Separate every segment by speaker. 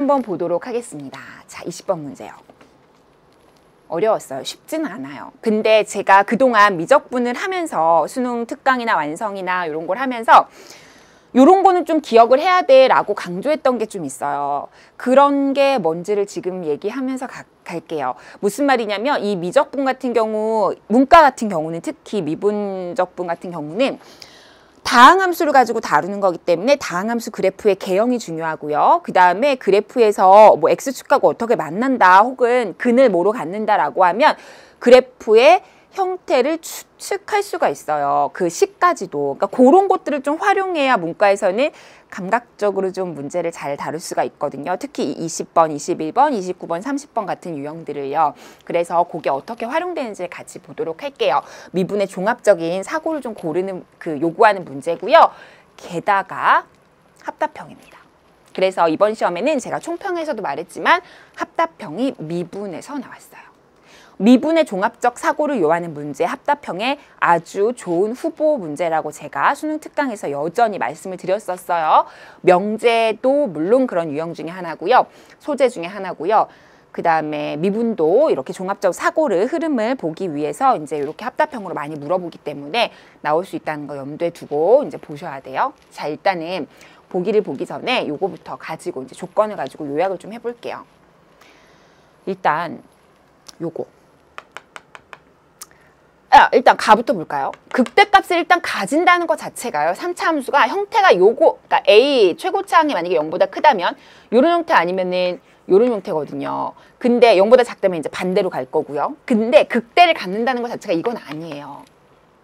Speaker 1: 한번 보도록 하겠습니다. 자, 20번 문제요. 어려웠어요. 쉽지는 않아요. 근데 제가 그동안 미적분을 하면서 수능 특강이나 완성이나 이런 걸 하면서 이런 거는 좀 기억을 해야 돼 라고 강조했던 게 좀 있어요. 그런 게 뭔지를 지금 얘기하면서 갈게요. 무슨 말이냐면 이 미적분 같은 경우, 문과 같은 경우는 특히 미분적분 같은 경우는 다항함수를 가지고 다루는 거기 때문에 다항함수 그래프의 개형이 중요하고요. 그 다음에 그래프에서 뭐 x축하고 어떻게 만난다 혹은 근을 뭐로 갖는다라고 하면 그래프의 형태를 추측할 수가 있어요. 그 식까지도. 그러니까 그런 것들을 좀 활용해야 문과에서는 감각적으로 좀 문제를 잘 다룰 수가 있거든요. 특히 20번, 21번, 29번, 30번 같은 유형들을요. 그래서 그게 어떻게 활용되는지 같이 보도록 할게요. 미분의 종합적인 사고를 좀 고르는 요구하는 문제고요. 게다가 합답형입니다. 그래서 이번 시험에는 제가 총평에서도 말했지만 합답형이 미분에서 나왔어요. 미분의 종합적 사고를 요하는 문제 합답형의 아주 좋은 후보 문제라고 제가 수능 특강에서 여전히 말씀을 드렸었어요. 명제도 물론 그런 유형 중에 하나고요. 소재 중에 하나고요. 그 다음에 미분도 이렇게 종합적 사고를 흐름을 보기 위해서 이제 이렇게 합답형으로 많이 물어보기 때문에 나올 수 있다는 거 염두에 두고 이제 보셔야 돼요. 자, 일단은 보기를 보기 전에 요거부터 가지고 이제 조건을 가지고 요약을 좀 해볼게요. 일단 요거. 일단 가부터 볼까요? 극대값을 일단 가진다는 것 자체가요. 3차 함수가 형태가 요거, 그러니까 A 최고차항이 만약에 0보다 크다면 요런 형태 아니면은 요런 형태거든요. 근데 0보다 작다면 이제 반대로 갈 거고요. 근데 극대를 갖는다는 것 자체가 이건 아니에요.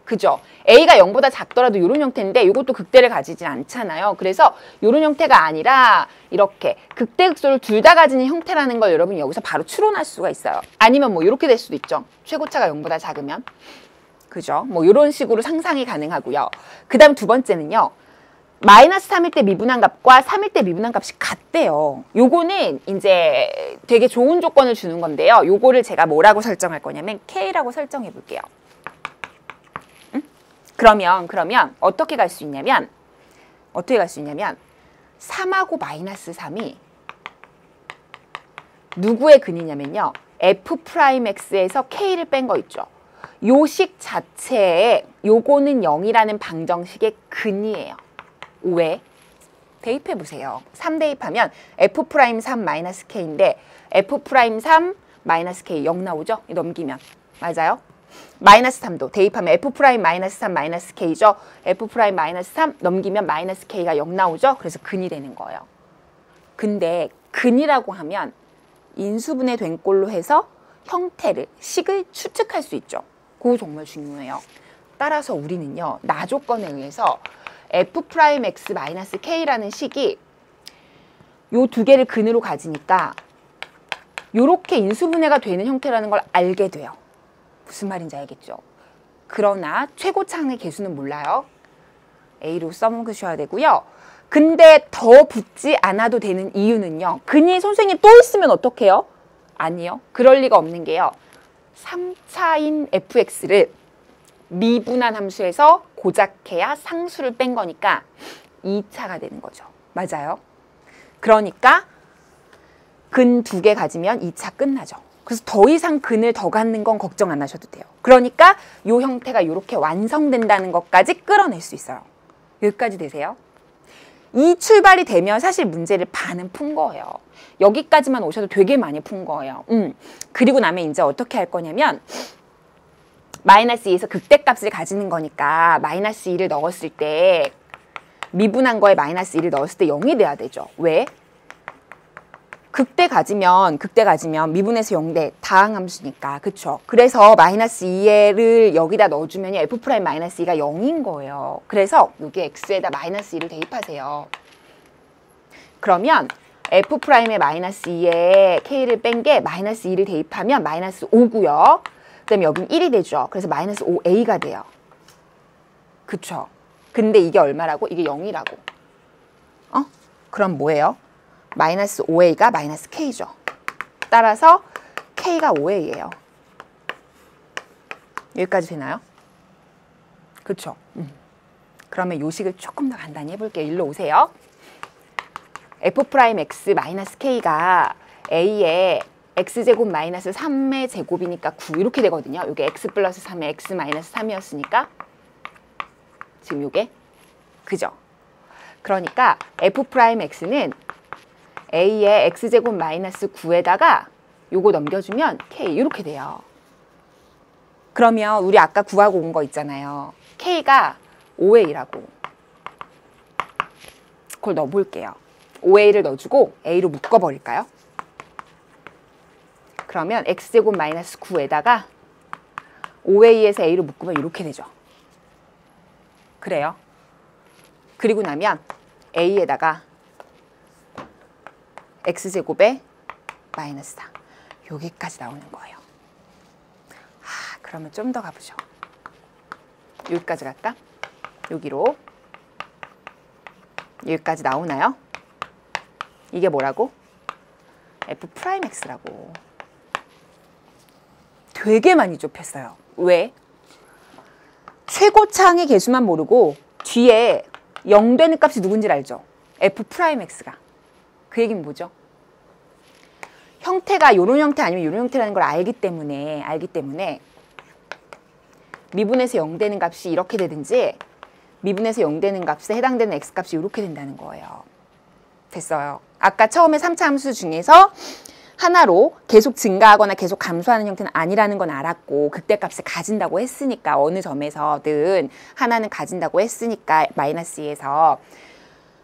Speaker 1: 그죠? A가 0보다 작더라도 요런 형태인데 이것도 극대를 가지진 않잖아요. 그래서 요런 형태가 아니라 이렇게 극대 극소를 둘 다 가지는 형태라는 걸 여러분이 여기서 바로 추론할 수가 있어요. 아니면 뭐 이렇게 될 수도 있죠. 최고차가 0보다 작으면. 그죠? 뭐 이런 식으로 상상이 가능하고요. 그 다음 두 번째는요. 마이너스 3일 때 미분한 값과 3일 때 미분한 값이 같대요. 요거는 이제 되게 좋은 조건을 주는 건데요. 요거를 제가 뭐라고 설정할 거냐면 K라고 설정해 볼게요. 그러면 어떻게 갈 수 있냐면 3하고 마이너스 3이 누구의 근이냐면요. F'X에서 K를 뺀 거 있죠. 요 식 자체에 요거는 0이라는 방정식의 근이에요. 왜? 대입해 보세요. 3 대입하면 F'3 마이너스 K인데 F'3 마이너스 K 0 나오죠? 넘기면. 맞아요? 마이너스 3도 대입하면 F' 마이너스 3 마이너스 K죠. F' 마이너스 3 넘기면 마이너스 K가 0 나오죠. 그래서 근이 되는 거예요. 근데 근이라고 하면 인수분해 된 꼴로 해서 형태를, 식을 추측할 수 있죠. 그거 정말 중요해요. 따라서 우리는요. 나 조건에 의해서 F'X 마이너스 K라는 식이 요 두 개를 근으로 가지니까 요렇게 인수분해가 되는 형태라는 걸 알게 돼요. 무슨 말인지 알겠죠? 그러나 최고차항의 개수는 몰라요. A로 써먹으셔야 되고요. 근데 더 붙지 않아도 되는 이유는요. 근이 선생님 또 있으면 어떡해요? 아니요. 그럴 리가 없는 게요. 3차인 fx를 미분한 함수에서 고작해야 상수를 뺀 거니까 2차가 되는 거죠. 맞아요? 그러니까 근 2개 가지면 2차 끝나죠. 그래서 더 이상 근을 더 갖는 건 걱정 안 하셔도 돼요. 그러니까 이 형태가 이렇게 완성된다는 것까지 끌어낼 수 있어요. 여기까지 되세요? 이 출발이 되면 사실 문제를 반은 푼 거예요. 여기까지만 오셔도 되게 많이 푼 거예요. 그리고 나면 이제 어떻게 할 거냐면 마이너스 2에서 극대값을 가지는 거니까 마이너스 2를 넣었을 때 미분한 거에 마이너스 2를 넣었을 때 0이 돼야 되죠. 왜? 극대 가지면 미분에서 0대 다항함수니까. 그쵸? 그래서 마이너스 2를 여기다 넣어주면 F' 마이너스 2가 0인 거예요. 그래서 여기 X에다 마이너스 2를 대입하세요. 그러면 F'의 마이너스 2에 K를 뺀 게 마이너스 2를 대입하면 마이너스 5고요. 그 다음에 여긴 1이 되죠. 그래서 마이너스 5A가 돼요. 그쵸? 근데 이게 얼마라고? 이게 0이라고. 그럼 뭐예요? 마이너스 5A가 마이너스 K죠. 따라서 K가 5A예요. 여기까지 되나요? 그쵸? 그러면 요 식을 조금 더 간단히 해볼게요. 일로 오세요. F'X 마이너스 K가 A의 X제곱 마이너스 3의 제곱이니까 9 이렇게 되거든요. 이게 X 플러스 3의 X 마이너스 3이었으니까 지금 이게 그죠? 그러니까 F'X는 A의 X제곱 마이너스 9에다가 요거 넘겨주면 K 이렇게 돼요. 그러면 우리 아까 구하고 온 거 있잖아요. K가 5A라고. 그걸 넣어볼게요. 5A를 넣어주고 A로 묶어버릴까요? 그러면 X제곱 마이너스 9에다가 5A에서 A로 묶으면 이렇게 되죠. 그래요. 그리고 나면 A에다가 X제곱에 마이너스 4. 여기까지 나오는 거예요. 그러면 좀 더 가보죠. 여기까지 갈까? 여기로. 여기까지 나오나요? 이게 뭐라고? F'X라고. 되게 많이 좁혔어요. 왜? 최고차항의 개수만 모르고 뒤에 0 되는 값이 누군지 알죠? F'X가. 그 얘기는 뭐죠? 형태가 이런 형태 아니면 이런 형태라는 걸 알기 때문에 미분에서 0 되는 값이 이렇게 되든지 미분에서 0 되는 값에 해당되는 x값이 이렇게 된다는 거예요. 됐어요. 아까 처음에 3차 함수 중에서 하나로 계속 증가하거나 계속 감소하는 형태는 아니라는 건 알았고 극대값을 가진다고 했으니까 어느 점에서든 하나는 가진다고 했으니까 마이너스 2에서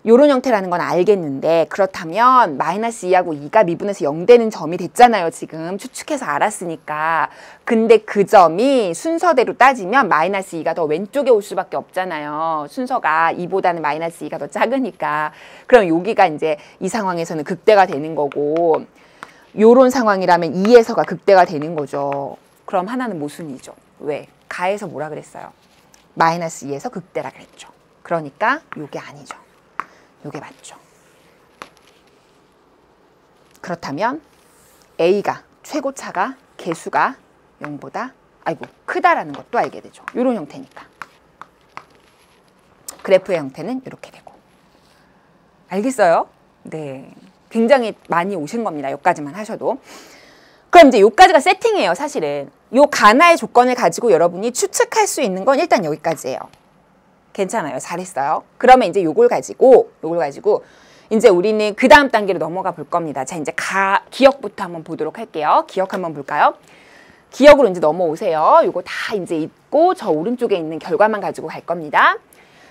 Speaker 1: 요런 형태라는 건 알겠는데 그렇다면 마이너스 2하고 2가 미분에서 0 되는 점이 됐잖아요. 지금 추측해서 알았으니까. 근데 그 점이 순서대로 따지면 마이너스 2가 더 왼쪽에 올 수밖에 없잖아요. 순서가 2보다는 마이너스 2가 더 작으니까. 그럼 여기가 이제 이 상황에서는 극대가 되는 거고 요런 상황이라면 2에서가 극대가 되는 거죠. 그럼 하나는 모순이죠. 왜? 가에서 뭐라 그랬어요? 마이너스 2에서 극대라 그랬죠. 그러니까 요게 아니죠. 요게 맞죠. 그렇다면 A가 최고차가 개수가 0보다 크다라는 것도 알게 되죠. 요런 형태니까. 그래프의 형태는 이렇게 되고. 알겠어요? 네. 굉장히 많이 오신 겁니다. 여기까지만 하셔도. 그럼 이제 여기까지가 세팅이에요. 사실은. 요 가나의 조건을 가지고 여러분이 추측할 수 있는 건 일단 여기까지예요. 괜찮아요. 잘했어요. 그러면 이제 요걸 가지고 이제 우리는 그 다음 단계로 넘어가 볼 겁니다. 자, 이제 기억부터 한번 보도록 할게요. 기억 한번 볼까요? 기억으로 이제 넘어오세요. 요거 다 이제 있고 저 오른쪽에 있는 결과만 가지고 갈 겁니다.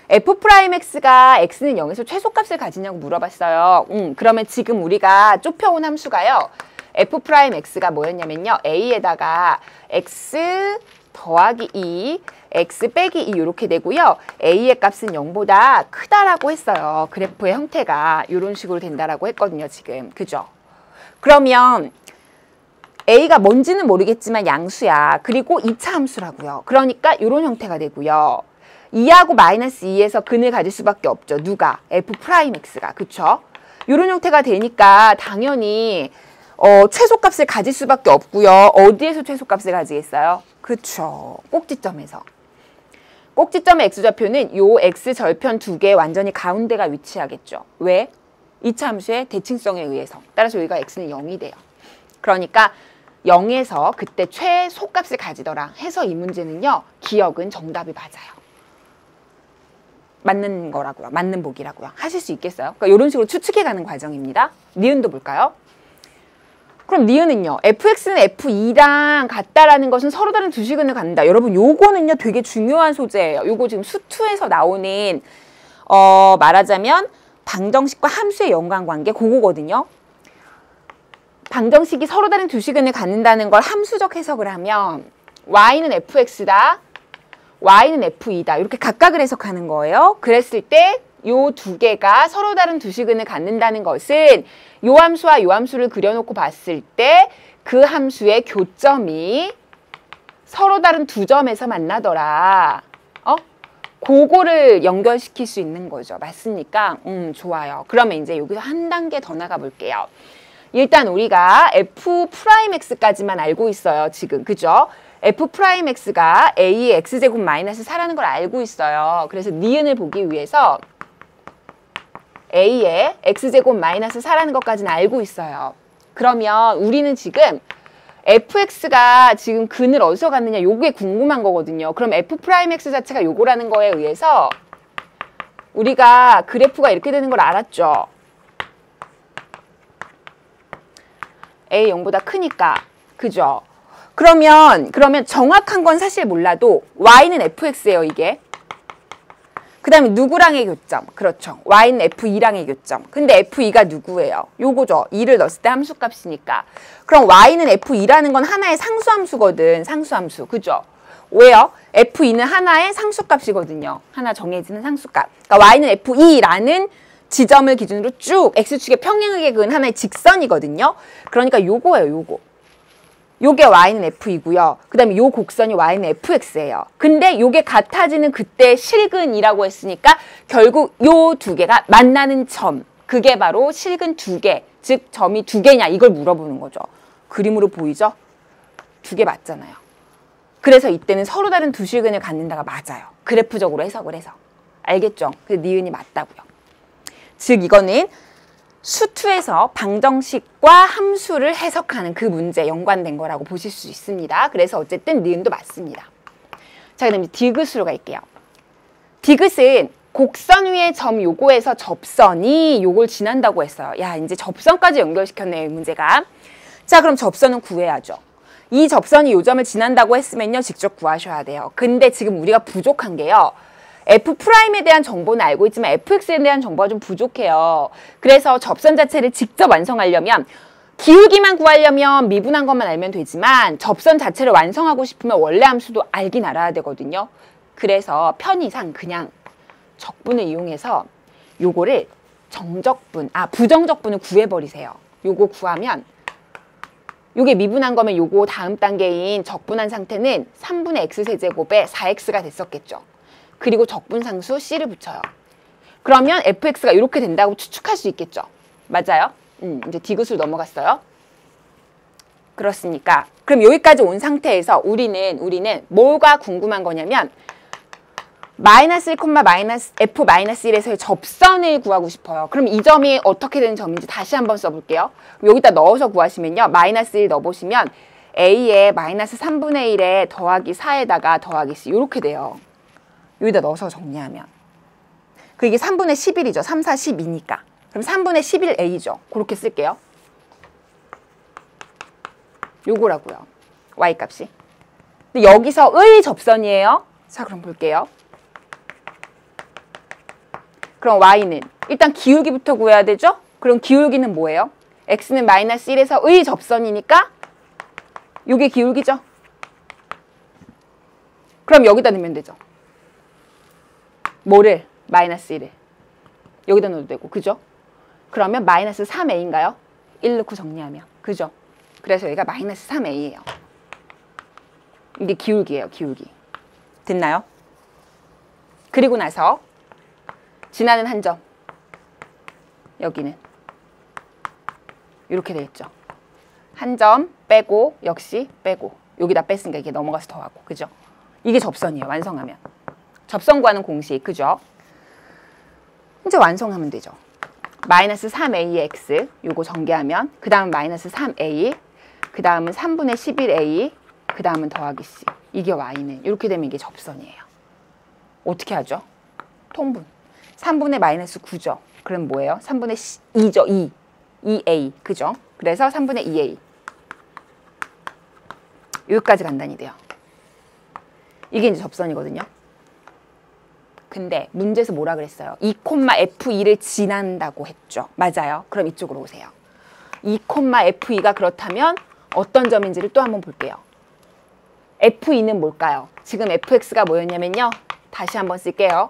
Speaker 1: F'X가 X는 0에서 최소값을 가지냐고 물어봤어요. 그러면 지금 우리가 좁혀온 함수가요. F'X가 뭐였냐면요. A에다가 X 더하기 2, X 빼기 2 이렇게 되고요. A의 값은 0보다 크다라고 했어요. 그래프의 형태가 이런 식으로 된다라고 했거든요. 지금. 그죠? 그러면 A가 뭔지는 모르겠지만 양수야. 그리고 2차 함수라고요. 그러니까 이런 형태가 되고요. 2하고 마이너스 2에서 근을 가질 수밖에 없죠. 누가? F'X가. 그쵸? 이런 형태가 되니까 당연히 최소값을 가질 수밖에 없고요. 어디에서 최소값을 가지겠어요? 그쵸. 꼭지점에서. 꼭지점의 x좌표는 요 x절편 두 개 완전히 가운데가 위치하겠죠. 왜? 2차 함수의 대칭성에 의해서. 따라서 여기가 x는 0이 돼요. 그러니까 0에서 그때 최소값을 가지더라 해서 이 문제는요. 기억은 정답이 맞아요. 맞는 거라고요. 맞는 보기라고요. 하실 수 있겠어요? 그러니까 이런 식으로 추측해가는 과정입니다. 니은도 볼까요? 그럼 니은은요. fx는 f2랑 같다라는 것은 서로 다른 두 식근을 갖는다. 여러분 요거는요 되게 중요한 소재예요. 요거 지금 수투에서 나오는 말하자면 방정식과 함수의 연관관계 그거거든요. 방정식이 서로 다른 두 식근을 갖는다는 걸 함수적 해석을 하면 y는 fx다. y는 f2다. 이렇게 각각을 해석하는 거예요. 그랬을 때 요 두 개가 서로 다른 두 식근을 갖는다는 것은 요 함수와 요 함수를 그려놓고 봤을 때 그 함수의 교점이 서로 다른 두 점에서 만나더라. 그거를 연결시킬 수 있는 거죠. 맞습니까? 좋아요. 그러면 이제 여기서 한 단계 더 나가 볼게요. 일단 우리가 F'X까지만 알고 있어요. 지금. 그죠? F'X가 A의 X제곱 마이너스 4라는 걸 알고 있어요. 그래서 니은을 보기 위해서 A에 X제곱 마이너스 4라는 것까지는 알고 있어요. 그러면 우리는 지금 fx가 지금 근을 어디서 갔느냐 요게 궁금한 거거든요. 그럼 f'x 자체가 요거라는 거에 의해서 우리가 그래프가 이렇게 되는 걸 알았죠. A 0보다 크니까. 그죠? 그러면 정확한 건 사실 몰라도 y는 fx예요, 이게. 그 다음에 누구랑의 교점? 그렇죠. y는 f2랑의 교점. 근데 f2가 누구예요? 요거죠. 2를 넣었을 때 함수값이니까. 그럼 y는 f2라는 건 하나의 상수함수거든. 상수함수. 그죠? 왜요? f2는 하나의 상수값이거든요. 하나 정해지는 상수값. 그러니까 y는 f2라는 지점을 기준으로 쭉 x축의 평행하게 그은 하나의 직선이거든요. 그러니까 요거예요, 요거. 요게 y는 f이고요. 그 다음에 요 곡선이 y는 fx예요. 근데 요게 같아지는 그때 실근이라고 했으니까 결국 요 두 개가 만나는 점. 그게 바로 실근 두 개. 즉 점이 두 개냐 이걸 물어보는 거죠. 그림으로 보이죠? 두 개 맞잖아요. 그래서 이때는 서로 다른 두 실근을 갖는다가 맞아요. 그래프적으로 해석을 해서. 알겠죠? 그래서 니은이 맞다고요. 즉 이거는 수투에서 방정식과 함수를 해석하는 그 문제에 연관된 거라고 보실 수 있습니다. 그래서 어쨌든 니은도 맞습니다. 자, 그다음에 디귿으로 갈게요. 디귿은 곡선 위의 점 요거에서 접선이 요걸 지난다고 했어요. 야, 이제 접선까지 연결시켰네요, 이 문제가. 자, 그럼 접선은 구해야죠. 이 접선이 요 점을 지난다고 했으면요, 직접 구하셔야 돼요. 근데 지금 우리가 부족한 게요. F'에 대한 정보는 알고 있지만 fx에 대한 정보가 좀 부족해요. 그래서 접선 자체를 직접 완성하려면 기울기만 구하려면 미분한 것만 알면 되지만 접선 자체를 완성하고 싶으면 원래 함수도 알긴 알아야 되거든요. 그래서 편의상 그냥 적분을 이용해서 요거를 부정적분을 구해버리세요. 요거 구하면 요게 미분한 거면 요거 다음 단계인 적분한 상태는 3분의 x세제곱에 4x가 됐었겠죠. 그리고 적분상수 C를 붙여요. 그러면 fx가 이렇게 된다고 추측할 수 있겠죠. 맞아요? 이제 디귿으로 넘어갔어요. 그렇습니까? 그럼 여기까지 온 상태에서 우리는 뭐가 궁금한 거냐면 마이너스 1, f-1에서의 접선을 구하고 싶어요. 그럼 이 점이 어떻게 되는 점인지 다시 한번 써볼게요. 여기다 넣어서 구하시면요. 마이너스 1 넣어보시면 a에 마이너스 3분의 1에 더하기 4에다가 더하기 c 이렇게 돼요. 여기다 넣어서 정리하면. 이게 3분의 11이죠. 3, 4, 12니까. 그럼 3분의 11a죠. 그렇게 쓸게요. 요거라고요. y값이. 근데 여기서의 접선이에요. 자, 그럼 볼게요. 그럼 y는 일단 기울기부터 구해야 되죠? 그럼 기울기는 뭐예요? x는 마이너스 1에서 의 접선이니까 요게 기울기죠? 그럼 여기다 넣으면 되죠. 뭐를? 마이너스 1을. 여기다 넣어도 되고, 그죠? 그러면 마이너스 3a인가요? 1 넣고 정리하면. 그죠? 그래서 여기가 마이너스 3a예요. 이게 기울기예요, 기울기. 됐나요? 그리고 나서 지나는 한 점. 여기는. 이렇게 돼 있죠. 한 점 빼고, 역시 빼고. 여기다 뺐으니까 이게 넘어가서 더하고, 그죠? 이게 접선이에요, 완성하면. 접선 구하는 공식, 그죠? 이제 완성하면 되죠. 마이너스 3a의 x, 요거 전개하면 그 다음은 마이너스 3a, 그 다음은 3분의 11a, 그 다음은 더하기 c. 이게 y는 이렇게 되면 이게 접선이에요. 어떻게 하죠? 통분. 3분의 마이너스 9죠. 그럼 뭐예요? 3분의 2죠. 2a, 그죠? 그래서 3분의 2a. 여기까지 간단히 돼요. 이게 이제 접선이거든요. 근데 문제에서 뭐라 그랬어요? 2,f2를 지난다고 했죠. 맞아요. 그럼 이쪽으로 오세요. 2,f2가 그렇다면 어떤 점인지를 또 한번 볼게요. f2는 뭘까요? 지금 fx가 뭐였냐면요. 다시 한번 쓸게요.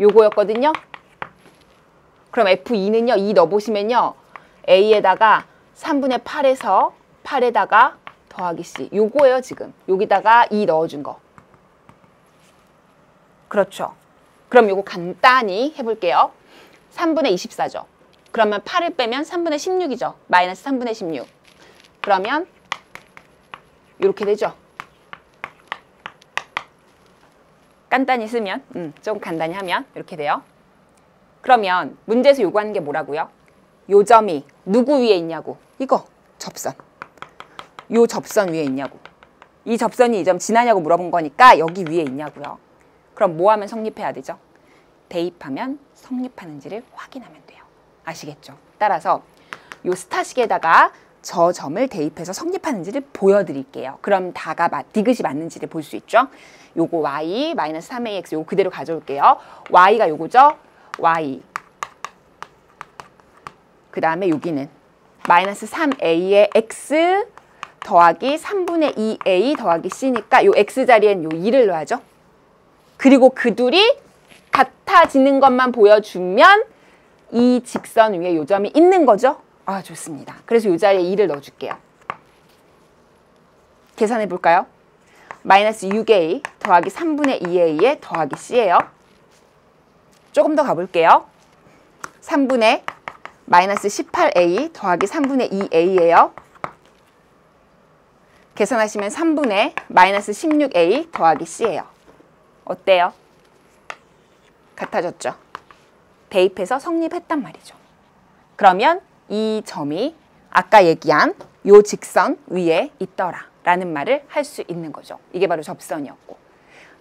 Speaker 1: 요거였거든요. 그럼 f2는요. 2 넣어보시면요. a에다가 3분의 8에서 8에다가 더하기 c. 요거예요, 지금. 여기다가 2 넣어준 거. 그렇죠. 그럼 요거 간단히 해볼게요. 3분의 24죠. 그러면 8을 빼면 3분의 16이죠. 마이너스 3분의 16. 그러면 이렇게 되죠. 간단히 쓰면, 좀 간단히 하면 이렇게 돼요. 그러면 문제에서 요구하는 게 뭐라고요? 요 점이 누구 위에 있냐고. 이거 접선. 요 접선 위에 있냐고. 이 접선이 이 점 지나냐고 물어본 거니까 여기 위에 있냐고요. 그럼 뭐 하면 성립해야 되죠? 대입하면 성립하는지를 확인하면 돼요. 아시겠죠? 따라서 요 스타식에다가 저 점을 대입해서 성립하는지를 보여드릴게요. 그럼 디귿이 맞는지를 볼 수 있죠? 요거 y 마이너스 3ax 요거 그대로 가져올게요. y가 요거죠? y. 그 다음에 여기는 마이너스 3a의 x 더하기 3분의 2a 더하기 c니까 요 x 자리엔 요 2를 넣어야죠. 그리고 그 둘이 같아지는 것만 보여주면 이 직선 위에 요 점이 있는 거죠. 아, 좋습니다. 그래서 요 자리에 2를 넣어줄게요. 계산해 볼까요? 마이너스 6a 더하기 3분의 2a에 더하기 c예요. 조금 더 가볼게요. 3분의 마이너스 18a 더하기 3분의 2a예요. 계산하시면 3분의 마이너스 16a 더하기 c예요. 어때요? 같아졌죠? 대입해서 성립했단 말이죠. 그러면 이 점이 아까 얘기한 요 직선 위에 있더라 라는 말을 할 수 있는 거죠. 이게 바로 접선이었고.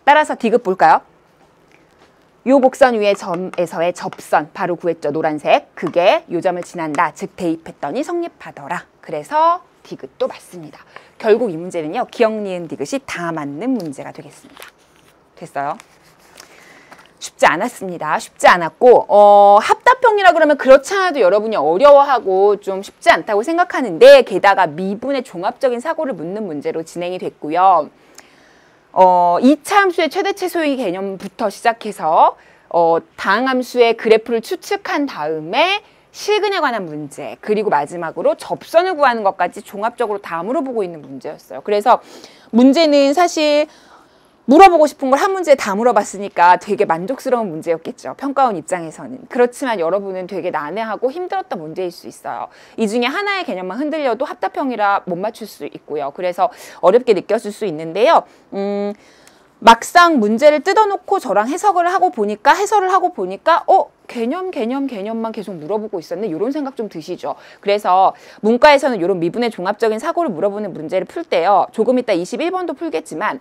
Speaker 1: 따라서 디귿 볼까요? 요 곡선 위의 점에서의 접선 바로 구했죠. 노란색. 그게 요 점을 지난다. 즉 대입했더니 성립하더라. 그래서 디귿도 맞습니다. 결국 이 문제는요. 기억, 니은, 디귿이 다 맞는 문제가 되겠습니다. 됐어요? 쉽지 않았습니다. 쉽지 않았고 합답형이라 그러면 그렇지 않아도 여러분이 어려워하고 좀 쉽지 않다고 생각하는데 게다가 미분의 종합적인 사고를 묻는 문제로 진행이 됐고요. 2차 함수의 최대 최소의 개념부터 시작해서 다항함수의 그래프를 추측한 다음에 실근에 관한 문제 그리고 마지막으로 접선을 구하는 것까지 종합적으로 다 물어보고 있는 문제였어요. 그래서 문제는 사실 물어보고 싶은 걸 한 문제에 다 물어봤으니까 되게 만족스러운 문제였겠죠. 평가원 입장에서는. 그렇지만 여러분은 되게 난해하고 힘들었던 문제일 수 있어요. 이 중에 하나의 개념만 흔들려도 합답형이라 못 맞출 수 있고요. 그래서 어렵게 느꼈을 수 있는데요. 막상 문제를 뜯어놓고 저랑 해석을 하고 보니까 개념만 계속 물어보고 있었네. 이런 생각 좀 드시죠. 그래서 문과에서는 이런 미분의 종합적인 사고를 물어보는 문제를 풀 때요. 조금 이따 21번도 풀겠지만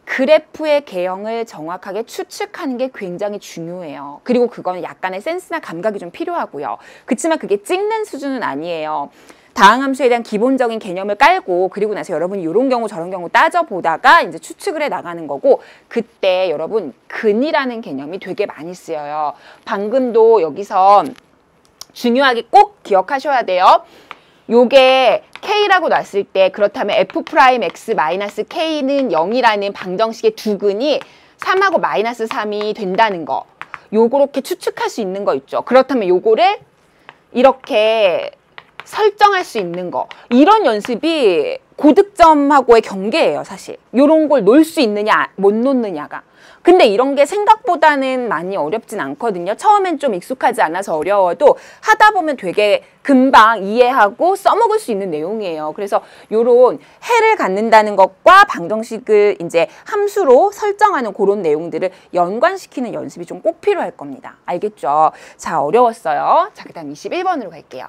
Speaker 1: 그래프의 개형을 정확하게 추측하는 게 굉장히 중요해요. 그리고 그거는 약간의 센스나 감각이 좀 필요하고요. 그렇지만 그게 찍는 수준은 아니에요. 다항함수에 대한 기본적인 개념을 깔고 그리고 나서 여러분이 이런 경우 저런 경우 따져보다가 이제 추측을 해 나가는 거고 그때 여러분 근이라는 개념이 되게 많이 쓰여요. 방금도 여기서 중요하게 꼭 기억하셔야 돼요. 요게 K라고 놨을 때 그렇다면 F'X-K는 0이라는 방정식의 두 근이 3하고 마이너스 3이 된다는 거. 요거렇게 추측할 수 있는 거 있죠. 그렇다면 요거를 이렇게 설정할 수 있는 거. 이런 연습이 고득점하고의 경계예요, 사실. 요런 걸 놓을 수 있느냐, 못 놓느냐가. 근데 이런 게 생각보다는 많이 어렵진 않거든요. 처음엔 좀 익숙하지 않아서 어려워도 하다 보면 되게 금방 이해하고 써먹을 수 있는 내용이에요. 그래서 요런 해를 갖는다는 것과 방정식을 이제 함수로 설정하는 그런 내용들을 연관시키는 연습이 좀 꼭 필요할 겁니다. 알겠죠? 자, 어려웠어요. 자, 그 다음 21번으로 갈게요.